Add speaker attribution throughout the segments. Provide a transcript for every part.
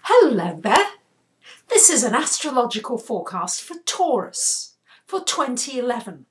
Speaker 1: Hello there. This is an astrological forecast for Taurus for 2011.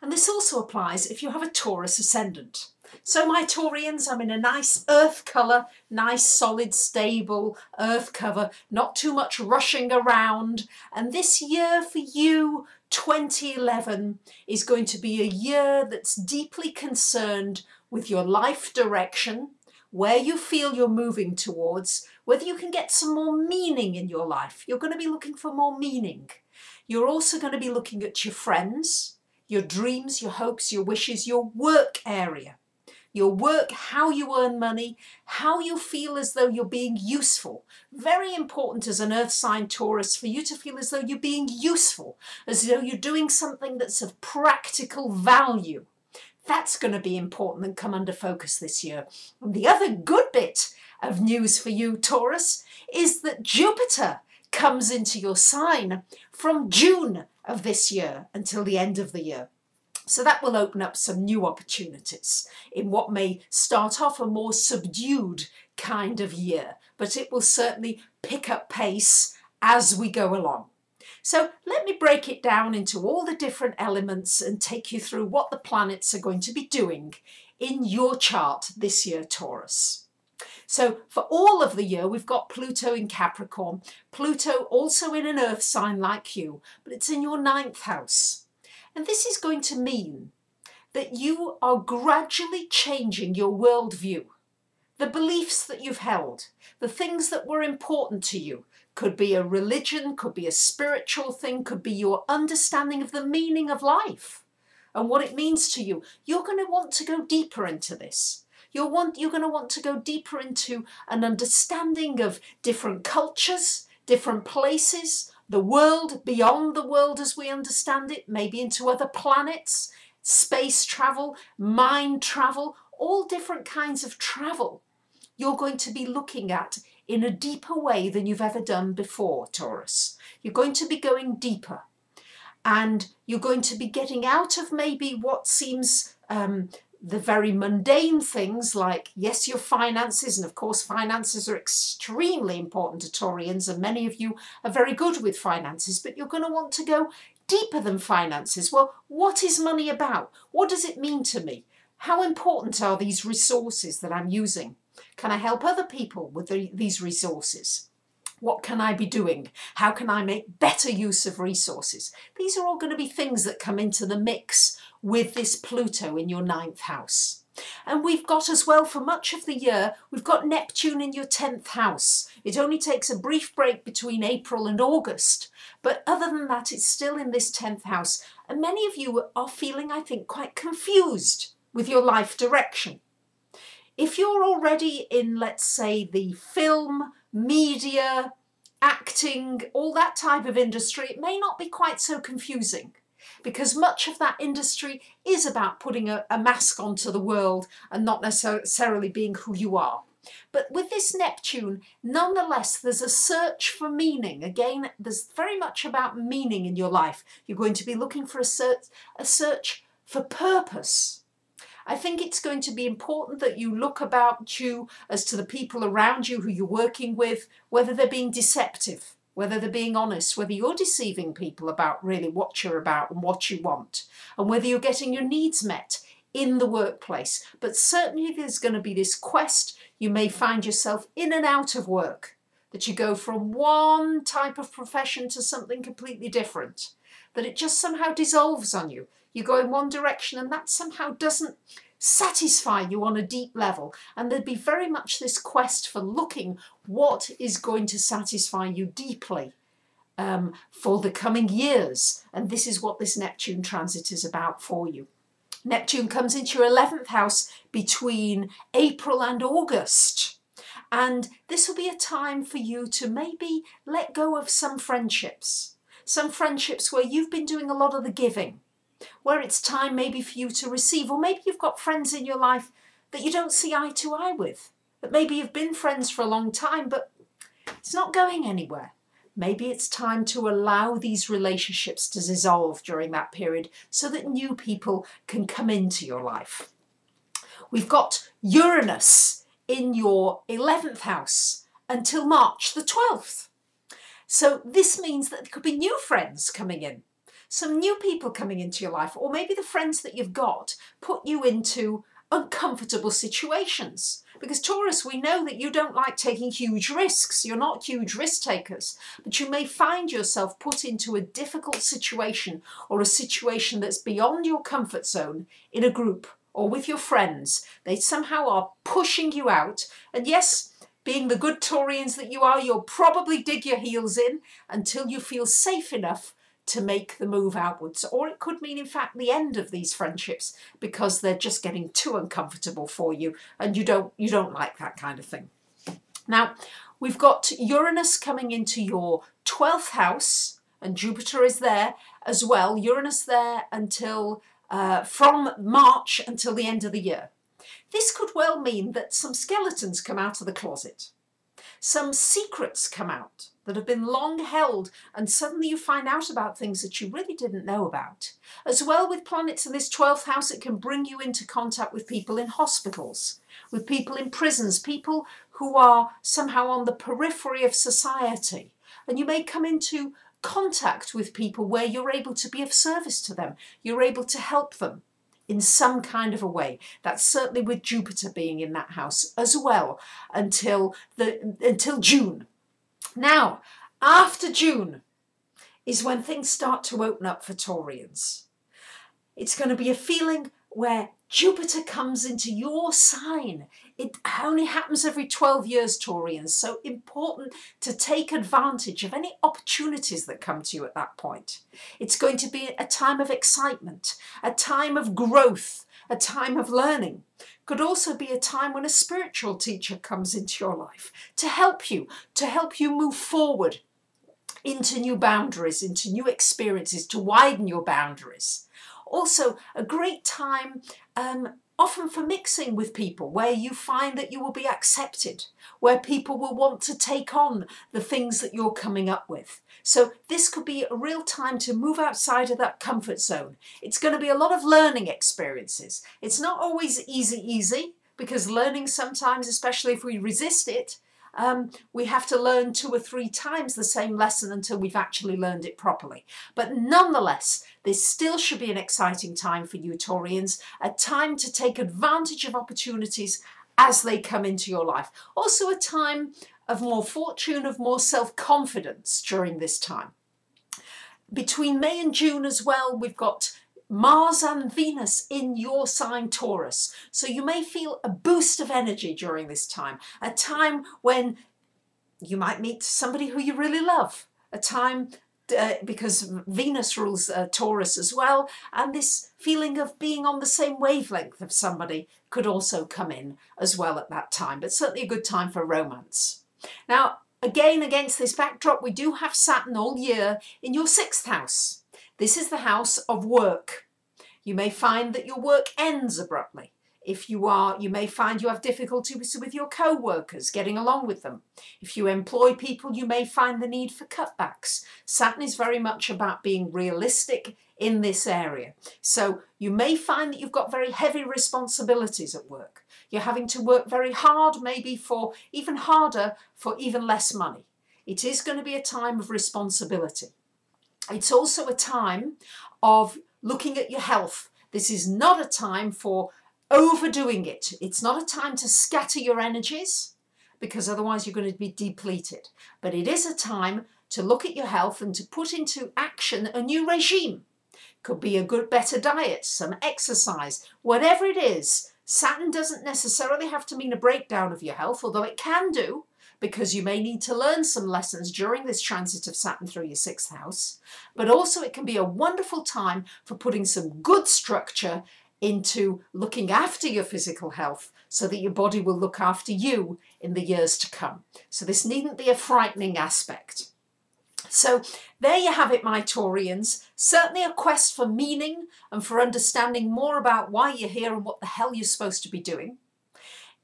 Speaker 1: And this also applies if you have a Taurus ascendant. So my Taurians, I'm in a nice earth colour, nice solid stable earth cover, not too much rushing around. And this year for you, 2011, is going to be a year that's deeply concerned with your life direction, where you feel you're moving towards, whether you can get some more meaning in your life. You're going to be looking for more meaning. You're also going to be looking at your friends, your dreams, your hopes, your wishes, your work area. Your work, how you earn money, how you feel as though you're being useful. Very important as an earth sign Taurus for you to feel as though you're being useful, as though you're doing something that's of practical value. That's going to be important and come under focus this year. And the other good bit of news for you, Taurus, is that Jupiter comes into your sign from June of this year until the end of the year. So that will open up some new opportunities in what may start off a more subdued kind of year, but it will certainly pick up pace as we go along. So let me break it down into all the different elements and take you through what the planets are going to be doing in your chart this year, Taurus. So for all of the year, we've got Pluto in Capricorn. Pluto also in an earth sign like you, but it's in your 9th house. And this is going to mean that you are gradually changing your worldview. The beliefs that you've held, the things that were important to you, could be a religion, could be a spiritual thing, could be your understanding of the meaning of life and what it means to you. You're going to want to go deeper into this. You're going to want to go deeper into an understanding of different cultures, different places, the world, beyond the world as we understand it, maybe into other planets, space travel, mind travel, all different kinds of travel you're going to be looking at in a deeper way than you've ever done before, Taurus. You're going to be going deeper, and you're going to be getting out of maybe what seems the very mundane things like, yes, your finances, and of course finances are extremely important to Taurians, and many of you are very good with finances, but you're going to want to go deeper than finances. Well, what is money about? What does it mean to me? How important are these resources that I'm using? Can I help other people with these resources? What can I be doing? How can I make better use of resources? These are all going to be things that come into the mix with this Pluto in your 9th house. And we've got as well, for much of the year, we've got Neptune in your 10th house. It only takes a brief break between April and August, but other than that, it's still in this 10th house. And many of you are feeling, I think, quite confused with your life direction. If you're already in, let's say, the film, media, acting, all that type of industry, it may not be quite so confusing, because much of that industry is about putting a mask onto the world and not necessarily being who you are. But with this Neptune, nonetheless, there's a search for meaning. Again, there's very much about meaning in your life. You're going to be looking for a search for purpose. I think it's going to be important that you look about you as to the people around you who you're working with, whether they're being deceptive, whether they're being honest, whether you're deceiving people about really what you're about and what you want, and whether you're getting your needs met in the workplace. But certainly there's going to be this quest. You may find yourself in and out of work, that you go from one type of profession to something completely different, that it just somehow dissolves on you. You go in one direction and that somehow doesn't satisfy you on a deep level. And there'd be very much this quest for looking what is going to satisfy you deeply for the coming years. And this is what this Neptune transit is about for you. Neptune comes into your 11th house between April and August. And this will be a time for you to maybe let go of some friendships where you've been doing a lot of the giving, where it's time maybe for you to receive, or maybe you've got friends in your life that you don't see eye to eye with, that maybe you've been friends for a long time, but it's not going anywhere. Maybe it's time to allow these relationships to dissolve during that period so that new people can come into your life. We've got Uranus in your 11th house, until March the 12th. So this means that there could be new friends coming in, some new people coming into your life, or maybe the friends that you've got put you into uncomfortable situations. Because Taurus, we know that you don't like taking huge risks. You're not huge risk takers, but you may find yourself put into a difficult situation or a situation that's beyond your comfort zone in a group or with your friends. They somehow are pushing you out. And yes, being the good Taurians that you are, you'll probably dig your heels in until you feel safe enough to make the move outwards. Or it could mean, in fact, the end of these friendships because they're just getting too uncomfortable for you and you don't like that kind of thing. Now, we've got Uranus coming into your 12th house, and Jupiter is there as well. Uranus there until from March until the end of the year. This could well mean that some skeletons come out of the closet. Some secrets come out that have been long held, and suddenly you find out about things that you really didn't know about. As well, with planets in this 12th house, it can bring you into contact with people in hospitals, with people in prisons, people who are somehow on the periphery of society. And you may come into contact with people where you're able to be of service to them. You're able to help them in some kind of a way. That's certainly with Jupiter being in that house as well until June. Now, after June is when things start to open up for Taurians. It's going to be a feeling where Jupiter comes into your sign. It only happens every 12 years, Taurians, so important to take advantage of any opportunities that come to you at that point. It's going to be a time of excitement, a time of growth, a time of learning. Could also be a time when a spiritual teacher comes into your life to help you move forward into new boundaries, into new experiences, to widen your boundaries. Also, a great time often for mixing with people where you find that you will be accepted, where people will want to take on the things that you're coming up with. So this could be a real time to move outside of that comfort zone. It's going to be a lot of learning experiences. It's not always easy, because learning sometimes, especially if we resist it, we have to learn 2 or 3 times the same lesson until we've actually learned it properly. But nonetheless, this still should be an exciting time for you Taurians, a time to take advantage of opportunities as they come into your life. Also a time of more fortune, of more self-confidence during this time. Between May and June as well, we've got Mars and Venus in your sign Taurus. So you may feel a boost of energy during this time, a time when you might meet somebody who you really love, a time because Venus rules Taurus as well, and this feeling of being on the same wavelength of somebody could also come in as well at that time, but certainly a good time for romance. Now, again, against this backdrop, we do have Saturn all year in your 6th house. This is the house of work. You may find that your work ends abruptly. If you may find you have difficulties with your co-workers, getting along with them. If you employ people, you may find the need for cutbacks. Saturn is very much about being realistic in this area. So you may find that you've got very heavy responsibilities at work. You're having to work very hard, maybe for even harder, for even less money. It is going to be a time of responsibility. It's also a time of looking at your health. This is not a time for overdoing it. It's not a time to scatter your energies, because otherwise you're going to be depleted. But it is a time to look at your health and to put into action a new regime. Could be a better diet, some exercise, whatever it is. Saturn doesn't necessarily have to mean a breakdown of your health, although it can do, because you may need to learn some lessons during this transit of Saturn through your 6th house. But also it can be a wonderful time for putting some good structure into looking after your physical health so that your body will look after you in the years to come. So this needn't be a frightening aspect. So there you have it, my Taurians. Certainly a quest for meaning and for understanding more about why you're here and what the hell you're supposed to be doing.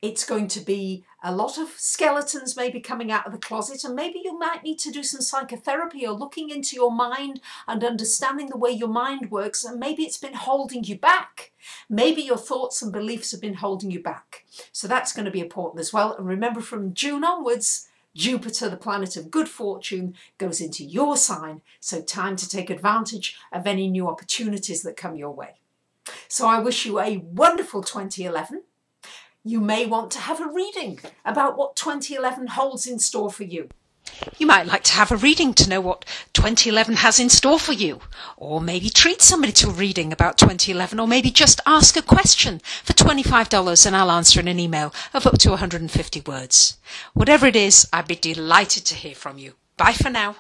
Speaker 1: It's going to be a lot of skeletons maybe coming out of the closet, and maybe you might need to do some psychotherapy or looking into your mind and understanding the way your mind works, and maybe it's been holding you back. Maybe your thoughts and beliefs have been holding you back. So that's going to be important as well. And remember, from June onwards, Jupiter, the planet of good fortune, goes into your sign, so time to take advantage of any new opportunities that come your way. So I wish you a wonderful 2011. You may want to have a reading about what 2011 holds in store for you.
Speaker 2: You might like to have a reading to know what 2011 has in store for you, or maybe treat somebody to a reading about 2011, or maybe just ask a question for $25 and I'll answer in an email of up to 150 words. Whatever it is, I'd be delighted to hear from you. Bye for now.